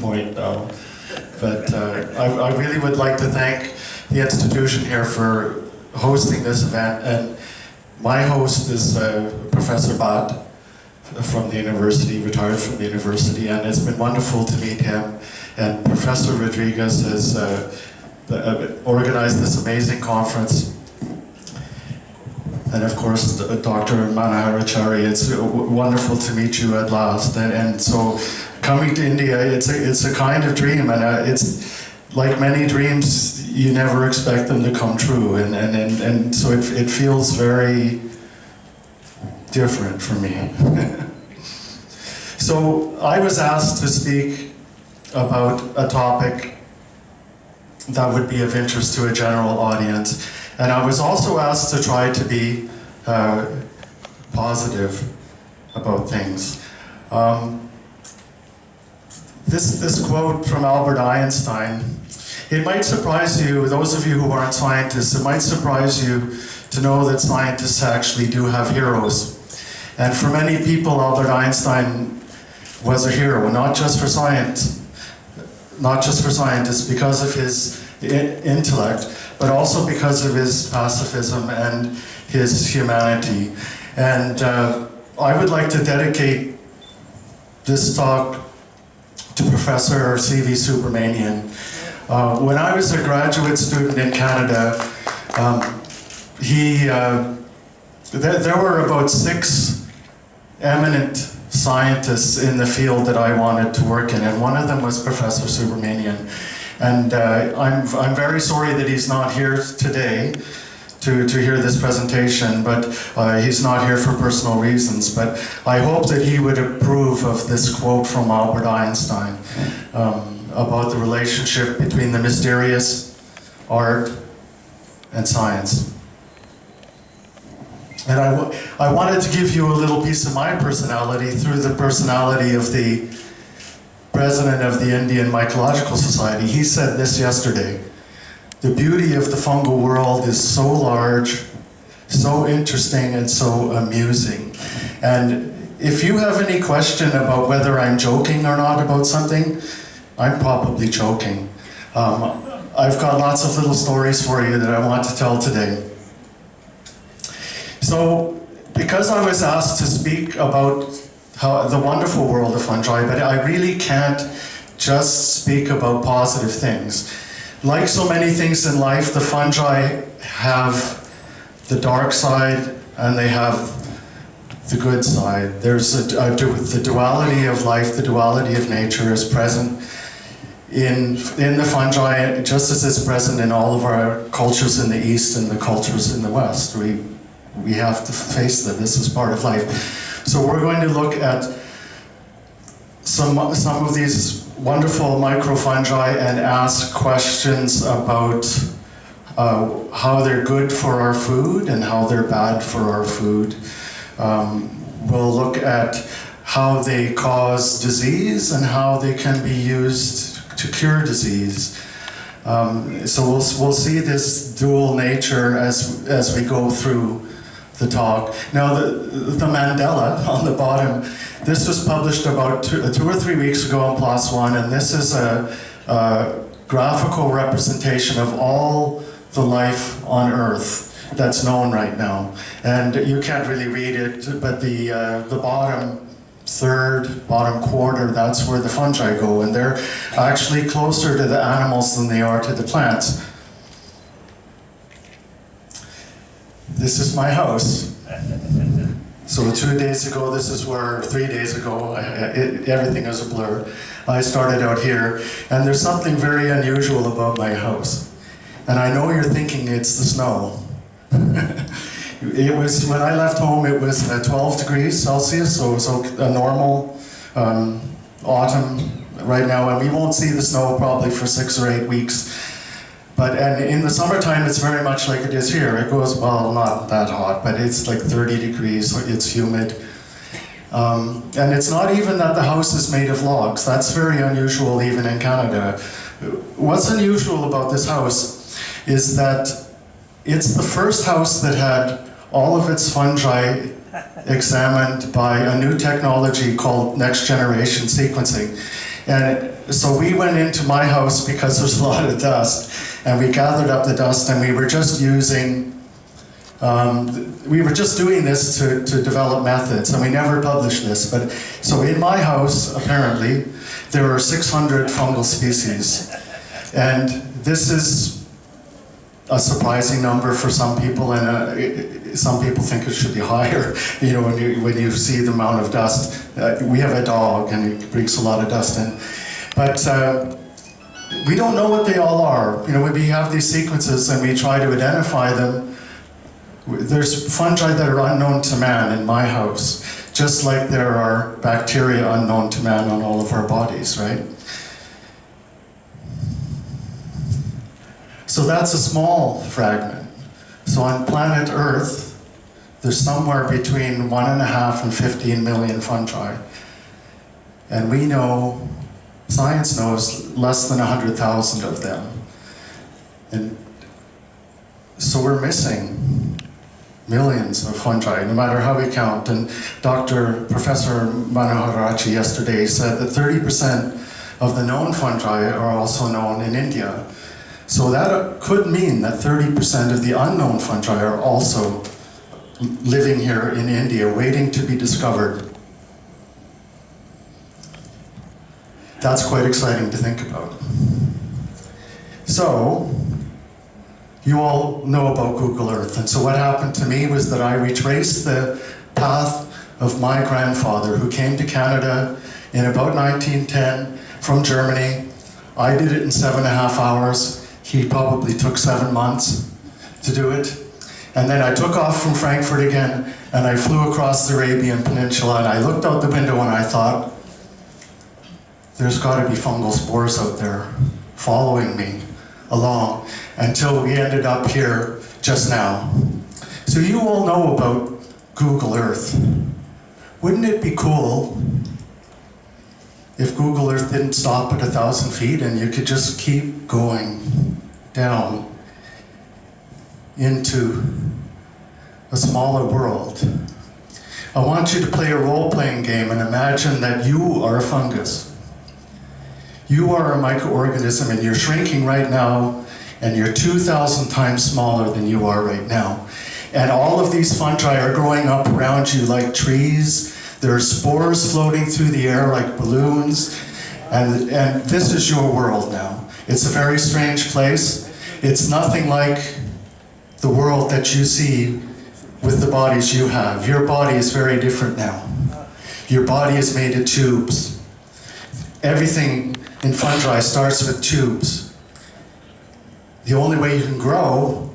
point now. But I really would like to thank the institution here for hosting this event. And my host is Professor Bhatt from the university, retired from the university, and it's been wonderful to meet him. And Professor Rodriguez has organized this amazing conference. And of course, Dr. Manoharachari, it's wonderful to meet you at last. And so coming to India, it's a kind of dream, and it's like many dreams, you never expect them to come true. And so it feels very different for me. So I was asked to speak about a topic that would be of interest to a general audience. And I was also asked to try to be positive about things. This quote from Albert Einstein, it might surprise you, those of you who aren't scientists, it might surprise you to know that scientists actually do have heroes. And for many people, Albert Einstein was a hero, not just for science, not just for scientists, because of his intellect, but also because of his pacifism and his humanity. And I would like to dedicate this talk to Professor C.V. Subramanian. When I was a graduate student in Canada, there were about 6 eminent scientists in the field that I wanted to work in, and one of them was Professor Subramanian. And I'm very sorry that he's not here today to hear this presentation, but he's not here for personal reasons. But I hope that he would approve of this quote from Albert Einstein about the relationship between the mysterious, art, and science. And I wanted to give you a little piece of my personality through the personality of the president of the Indian Mycological Society. He said this yesterday: the beauty of the fungal world is so large, so interesting, and so amusing. And if you have any question about whether I'm joking or not about something, I'm probably joking. I've got lots of little stories for you that I want to tell today. So, because I was asked to speak about the wonderful world of fungi, but I really can't just speak about positive things. Like so many things in life, the fungi have the dark side and they have the good side. There's the duality of life, the duality of nature is present in the fungi, just as it's present in all of our cultures in the East and the cultures in the West. We have to face that this is part of life. So we're going to look at some of these wonderful microfungi and ask questions about how they're good for our food and how they're bad for our food. We'll look at how they cause disease and how they can be used to cure disease. So we'll see this dual nature as we go through the talk. Now the mandala on the bottom, this was published about 2 or 3 weeks ago on PLOS ONE, and this is a graphical representation of all the life on Earth that's known right now. And you can't really read it, but the bottom third, bottom quarter, that's where the fungi go, and they're actually closer to the animals than they are to the plants. This is my house. So 2 days ago, this is where 3 days ago, everything is a blur. I started out here, and there's something very unusual about my house. And I know you're thinking it's the snow. It was, when I left home, it was 12 degrees Celsius, so a normal autumn right now, and we won't see the snow probably for 6 or 8 weeks. And in the summertime, it's very much like it is here. It goes, well, not that hot, but it's like 30 degrees, it's humid. And it's not even that the house is made of logs. That's very unusual even in Canada. What's unusual about this house is that it's the first house that had all of its fungi examined by a new technology called next generation sequencing. And So we went into my house because there's a lot of dust, and we gathered up the dust, and we were just using, we were just doing this to develop methods, and we never published this. But so in my house, apparently, there are 600 fungal species, and this is a surprising number for some people, and some people think it should be higher. You know, when you see the amount of dust. We have a dog, and he brings a lot of dust in. But we don't know what they all are. You know, when we have these sequences and we try to identify them, there's fungi that are unknown to man in my house, just like there are bacteria unknown to man on all of our bodies, right? So that's a small fragment. So on planet Earth, there's somewhere between 1.5 and 15 million fungi. And we know, science knows, less than 100,000 of them. And so we're missing millions of fungi, no matter how we count. And Professor Manoharachi yesterday said that 30% of the known fungi are also known in India. So that could mean that 30% of the unknown fungi are also living here in India, waiting to be discovered. That's quite exciting to think about. So, you all know about Google Earth, and so what happened to me was that I retraced the path of my grandfather, who came to Canada in about 1910 from Germany. I did it in 7.5 hours. He probably took 7 months to do it. And then I took off from Frankfurt again, and I flew across the Arabian Peninsula, and I looked out the window and I thought, there's got to be fungal spores out there following me along, until we ended up here just now. So you all know about Google Earth. Wouldn't it be cool if Google Earth didn't stop at 1,000 feet and you could just keep going down into a smaller world? I want you to play a role-playing game and imagine that you are a fungus. You are a microorganism, and you're shrinking right now, and you're 2,000 times smaller than you are right now. And all of these fungi are growing up around you like trees. There are spores floating through the air like balloons. And this is your world now. It's a very strange place. It's nothing like the world that you see with the bodies you have. Your body is very different now. Your body is made of tubes. Everything in fungi starts with tubes. The only way you can grow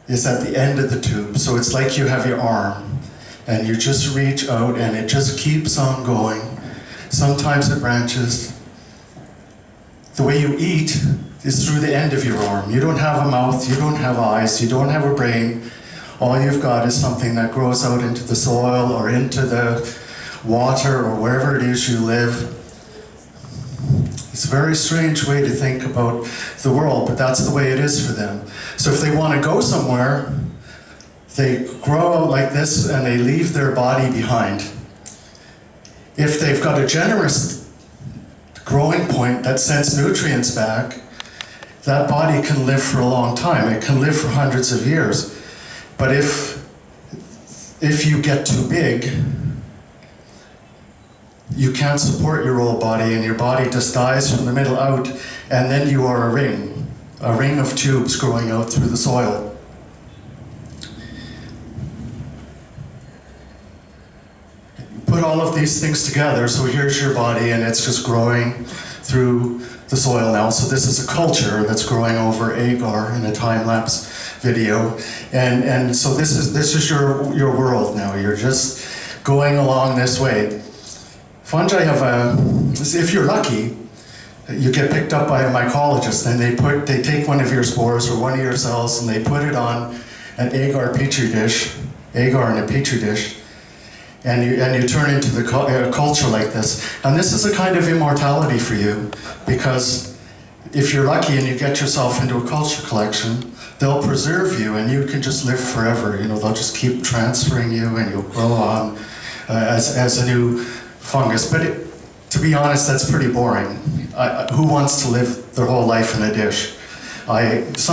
is at the end of the tube. So it's like you have your arm, and you just reach out and it just keeps on going. Sometimes it branches. The way you eat is through the end of your arm. You don't have a mouth, you don't have eyes, you don't have a brain. All you've got is something that grows out into the soil or into the water or wherever it is you live. It's a very strange way to think about the world, but that's the way it is for them. So if they want to go somewhere, they grow out like this and they leave their body behind. If they've got a generous growing point that sends nutrients back, that body can live for a long time. It can live for hundreds of years. But if you get too big, you can't support your old body, and your body just dies from the middle out, and then you are a ring of tubes growing out through the soil. Put all of these things together, so here's your body, and it's just growing through the soil now. So this is a culture that's growing over agar in a time-lapse video, and so this is your world now. You're just going along this way. Fungi have if you're lucky, you get picked up by a mycologist, and they take one of your spores or one of your cells and they put it on an agar petri dish, agar in a petri dish, and you turn into the culture like this. And this is a kind of immortality for you, because if you're lucky and you get yourself into a culture collection, they'll preserve you and you can just live forever. You know, they'll just keep transferring you and you'll grow on as a new fungus. But to to be honest, that's pretty boring. Who wants to live their whole life in a dish? Sometimes